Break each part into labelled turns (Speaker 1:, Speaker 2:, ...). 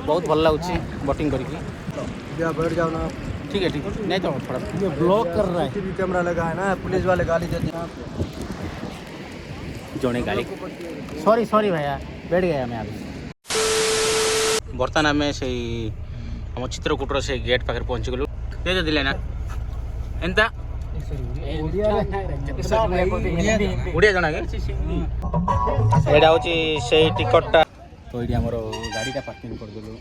Speaker 1: बहुत भल लगुच बोटिंग करके
Speaker 2: बैठ जाओ ना।
Speaker 1: ठीक है नहीं तो थोड़ा
Speaker 2: ये ब्लॉक कर रहा है, भी कैमरा लगा है ना, पुलिस वाले गाली देते हैं।
Speaker 1: जड़े गाली सॉरी सॉरी भैया बैठ गया मैं अभी बर्तमान आम से आम चित्रकूटर से गेट पाखे पहुँची गलु दे दिले ना एंता उड़िया जना के एटा हूँ से टिकटा तो ये आमर गाड़ीटा पार्किंग करदेलु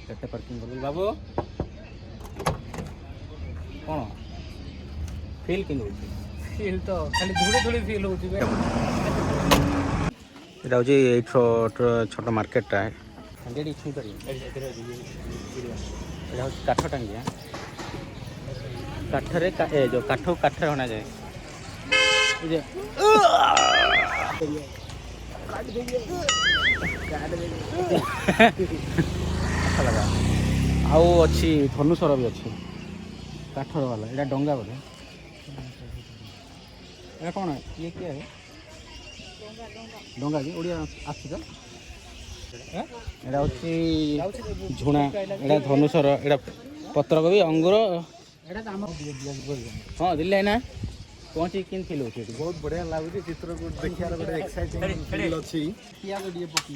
Speaker 1: केटे पार्किंग कर बाबू कौन फिल कि
Speaker 2: फील तो खाली धूड़ी धूड़ी फील होती है।
Speaker 1: এটা হচ্ছে এই ছোট মার্কেটটা এটা ছুঁই পারি এটা হচ্ছে কাঠ টাঙ্গিয়া কাঠরে কাঠরে হনা যায় এই যে আচ্ছা লাগা ଆଉ ଅଛି ଧନୁସର ବି ଅଛି କାଠର ବାଲା ଏଇଟା ଡଙ୍ଗା ବୋଧେ ଏଇଟା କ'ଣ ଇଏ କିଏ ଡଙ୍ଗା କି ଓଡ଼ିଆ ଆସୁଛି ତ ଏଇଟା ହେଉଛି ଝୁଣା ଏଇଟା ଧନୁସର ଏଇଟା ପତ୍ରକୋବି ଅଙ୍ଗୁର ହଁ ଦିଲ୍ଲୀ ନା ପହଞ୍ଚିକି କେମିତି ଫିଲ୍ ହେଉଛି ଏଠି
Speaker 2: ବହୁତ ବଢ଼ିଆ ଲାଗୁଛି ଚିତ୍ରକୁ ଦେଖିବାର ଗୋଟେ ଏକ୍ସାଇଟିଂ ଫିଲ୍ ଅଛି।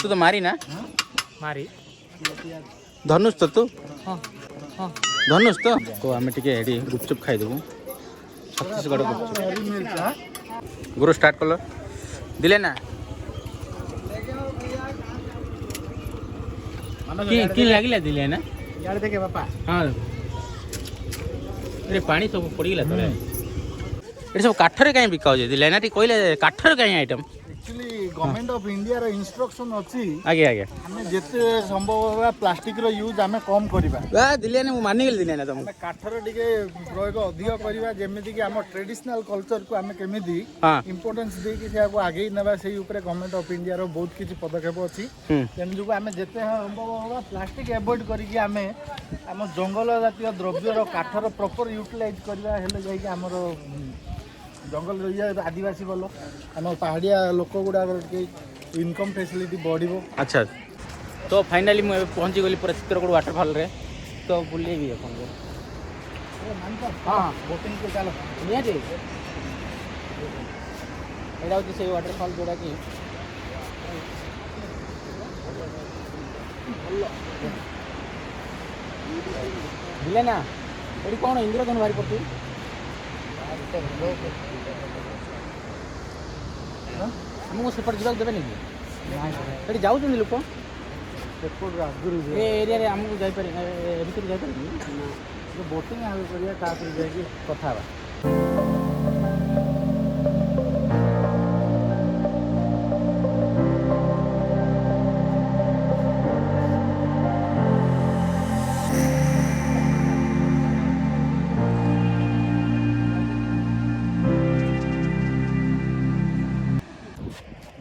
Speaker 1: ତୁ ତ ମାରି ନା
Speaker 2: ମାରି
Speaker 1: ଧନୁଷ ତ ତୁ
Speaker 2: ହଁ ହଁ
Speaker 1: ଧନୁଷ ତ ଆମେ ଟିକେ ଏଠି ଗୁପଚୁପ୍ ଖାଇଦେବୁ ଛତିଶଗଡ଼ ଗୁପଚୁପ୍ ଗୁରୁ ଷ୍ଟାର୍ଟ କଲ दिले ना कि लागिला दिले ना
Speaker 2: यार देखे बापा
Speaker 1: हाँ अरे पानी सब पड़गला तले ये सब काठरे कहीं बिका हो दिले ना टी कोइले काठरे कहीं item
Speaker 2: actually government of India रो इंस्ट्रक्शन अछि
Speaker 1: आगे आगे
Speaker 2: हमें जेते संभव होगा प्लास्टिक रो यूज हमें कम करबा
Speaker 1: बा दिले ना मानि गेल दिले ना तुम
Speaker 2: हमें काठर टिके प्रयोग अधिक करबा जेमिति कि हम ट्रेडिशनल कल्चर को हमें केमिति
Speaker 1: हां
Speaker 2: इंपोर्टेंस दे कि से को आगे नेबा सेही ऊपर गवर्नमेंट ऑफ इंडिया रो बहुत किछि पदक्षेप अछि तेन जो हमें जेते संभव होगा प्लास्टिक अवॉइड करी कि हमें हम जंगल जातीय द्रव्य रो काठर प्रॉपर यूटिलाइज करबा हेले जाई कि हमरो जंगल रही आदिवासी बोलो आम पहाड़िया लोक गुड़ा इनकम फैसिलिटी बढ़ो।
Speaker 1: अच्छा तो फाइनाली मुझे पहुँची गली पूरा चित्रकूट वाटरफॉल रे तो बुले भी अपन हाँ बोटिंग को चलो निहाती एटा हूँ से वाटरफॉल जोड़ा कि बुले ना ये कौन इंद्रधनु बाहरी पड़ती हमको सेपट जावाक देवे नहीं जाऊँ लोक एरिया आमको जापर भर जापर
Speaker 2: बोटिंग करा
Speaker 1: कथा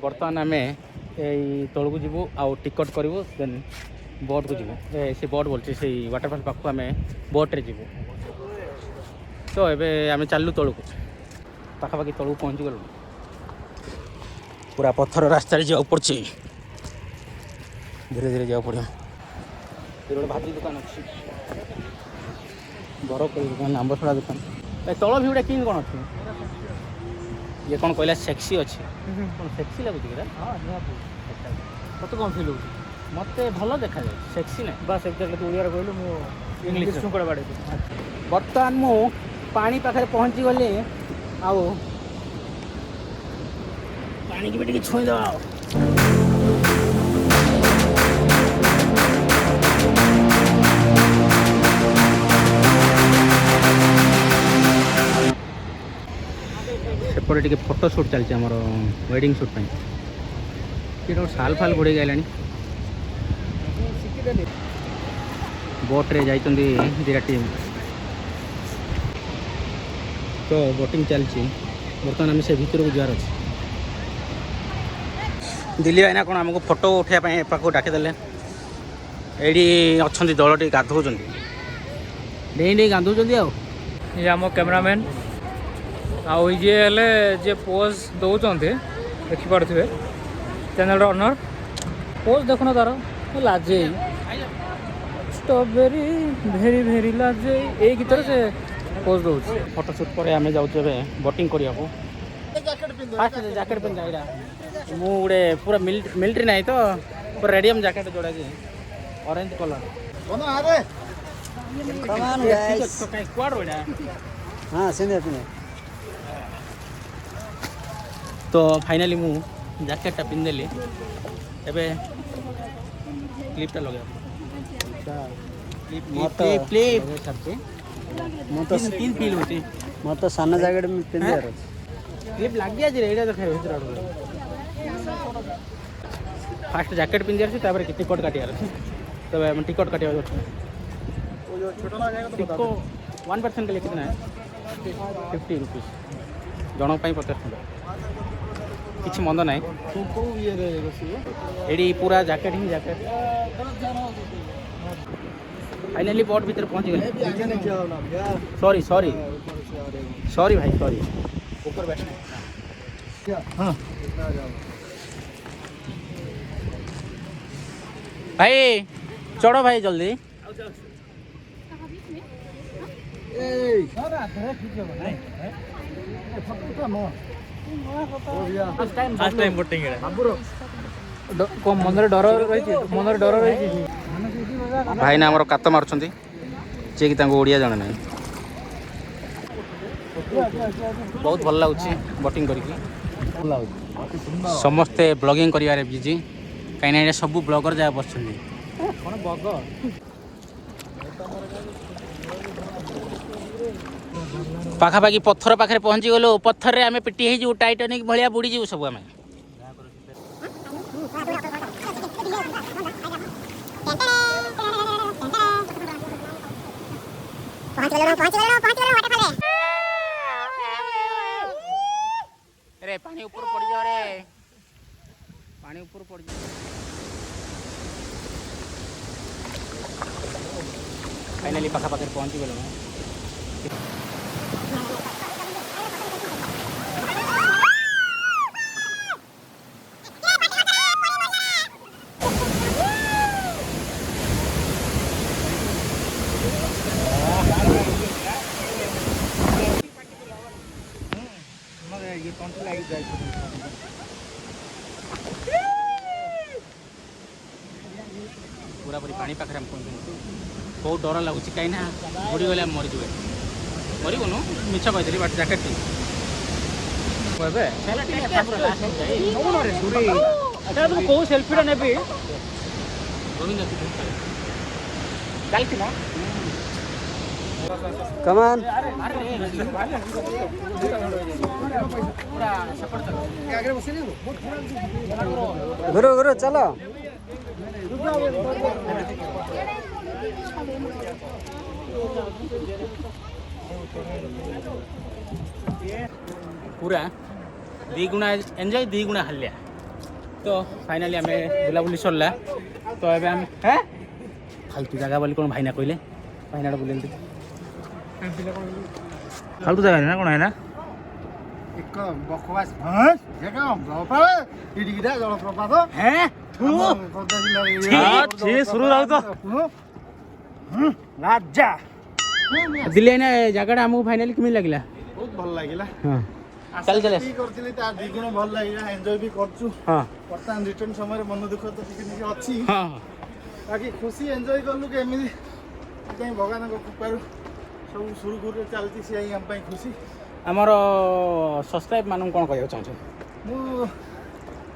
Speaker 1: बर्तमान आम तौक जीवु आउ टिकट करूँ देन बोट को जीवु से बोट बोलते से वाटरफॉल पाखु आम बोट्रे जीवु तो ये आम चलू तौक पाखापाखि तौक पहुँची गलु पूरा पत्थर रास्ता जावाक पड़ी धीरे धीरे जावाक पड़ो गोटे भाजी दुकान अच्छी बरकोली दुकान आंबसड़ा दुकान तल भ्यूटा कि कौन अच्छी ये कौन कहला सेक्सी अच्छे कौन सेक्सी लगुच कि
Speaker 2: मत कौन फिल हो
Speaker 1: मत भल देखा जाए सेक्सी ना
Speaker 2: बस एक्जाक्टली तू ओडिया कहलु मु इंग्लिश सुकड़ा बाड़े
Speaker 1: बर्तमान मु पानी पाखे पहुँची गली आउ पानी की भी छुई दवा सेपटे टे फोटो शूट चलती आमर वेडिंग शूट पर साल फाल घोड़े गलानी बोट्रे जाइए दीटा टीम तो बोटिंग चलती बर्तमान आम से भर को जुआर अच्छे दिल्ली भाईना कौन आमको फोटो उठाई पाक डाकिदेले ये अच्छा दल टे गाधौं डे गाधौं
Speaker 3: ये आम कैमरामैन आउ ये हेले जे पोज दौरान देखिपे चैनल ओनर पोज देखुन तार ଲାଜେ ଷ୍ଟ୍ରବେରୀ ଭେରି ଭେରି ଲାଜେ ଏଇ ଗୀତରେ ସେ ପୋଜ୍ ଦେଉଛି।
Speaker 1: ଫଟୋ ସୁଟ୍ ପରେ ଆମେ ଯାଉଛୁ ଏବେ ବୋଟିଂ କରିବାକୁ। ଫାଷ୍ଟ ଜ୍ୟାକେଟ୍ ପିନ୍ଧା ଏଇଟା ମୁଁ ଗୋଟେ ପୁରା ମିଲିଟାରୀ ନାହିଁ ତ ପୁରା ରେଡ଼ିୟମ୍ ଜ୍ୟାକେଟ୍ ଯୋଡ଼ାଛି ଅରେଞ୍ଜ କଲର୍। କୁଆଡ଼ୁ ଏଇଟା ତ ଫାଇନାଲି ମୁଁ ଜ୍ୟାକେଟ୍ଟା ପିନ୍ଧିଦେଲି। ଏବେ କ୍ଲିପ୍ଟା ଲଗାଇବା ତିନି ଫିଲ୍ ହେଉଛି
Speaker 4: ମୋର ତ ସାନ ଜ୍ୟାକେଟ୍ ପିନ୍ଧିବାର ଅଛି।
Speaker 1: କ୍ଲିପ୍ ଲାଗିଯାଇଛି ରେ ଏଇଟା ଦେଖାଇବ ଭିତରେ ଆଡ଼ୁ ଫାଷ୍ଟ ଜ୍ୟାକେଟ୍ ପିନ୍ଧିବାର ଅଛି ତାପରେ ଟିକଟ୍ କାଟିବାର ଅଛି। ତେବେ ଆମେ ଟିକଟ୍ କାଟିବାକୁ ଅଛି। ଟିକଟ 1% के लिए कितना है 50 रुपीज़ जनों ପାଇଁ 50 ଟଙ୍କା କିଛି ମନ୍ଦ ନାହିଁ। ଏଠି ପୁରା ଜ୍ୟାକେଟ୍ ହିଁ ଜ୍ୟାକେଟ୍। फाइनली बोट भीतर पहुंच गए। सॉरी सॉरी सॉरी भाई सॉरी ऊपर बैठना। हाँ भाई चढ़ो भाई जल्दी।
Speaker 3: ଫାଷ୍ଟ ଟାଇମ୍ ବୋଟିଂ ମନରେ ଡର ରହିଛି
Speaker 1: भाई ना आमर कात मारुंट जे कि ओडिया जन ना बहुत भल लगुच बोटिंग करके समस्ते ब्लॉगिंग कर बिजी कहीं सब ब्लॉगर जगह बस पाखापाखि पत्थर पाखे पहुँची गलु पत्थर आम पिटी हो टाइटानिक भाया बुड़ीजु सब आम अरे पानी ऊपर पड़ जाओ रे पानी ऊपर पड़ जाओ। फाइनली पाखापाखि पहुँची गलु पूरा पूरी पानी पाखे बहुत डर लगुच कहीं बुड़ी गले मरीज मरगुनु मिछ कही बट जैकेट
Speaker 3: कौ सेल्फी ने
Speaker 4: कमान गुरु गुरु चलो
Speaker 1: पूरा दुगुणा एंजॉय दुगुणा हालिया। तो फाइनाली आम बुलाबुली सरला तो ये आम फालतू जगह बोली कौन भाईना कहले भाईना बुले फालतू जगह ना कौन है ना
Speaker 2: एक बकवास जलप्रपात
Speaker 1: हैं शुरू तो राजा दिल्ली ना जगह आमको फाइनाली किमी लगला
Speaker 2: बहुत भल लगिला।
Speaker 1: हाँ चल चल
Speaker 2: करथिली तार द्विगुण भल लगिला एन्जॉय भी करछु।
Speaker 1: हाँ
Speaker 2: वर्तमान रिटर्न समय मन दुख तो टिके अछि
Speaker 1: हाँ
Speaker 2: बाकी खुशी एन्जॉय करलु के एमि कहीं भगवान को कृपारु सब शुरू कर चलती से हम पे खुशी।
Speaker 1: आमर सब्सक्राइब मानू कौन कहना चाहूँ
Speaker 2: मु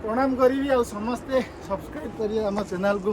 Speaker 2: प्रणाम करी आ समस्ते सब्सक्राइब करिए आम चैनल को।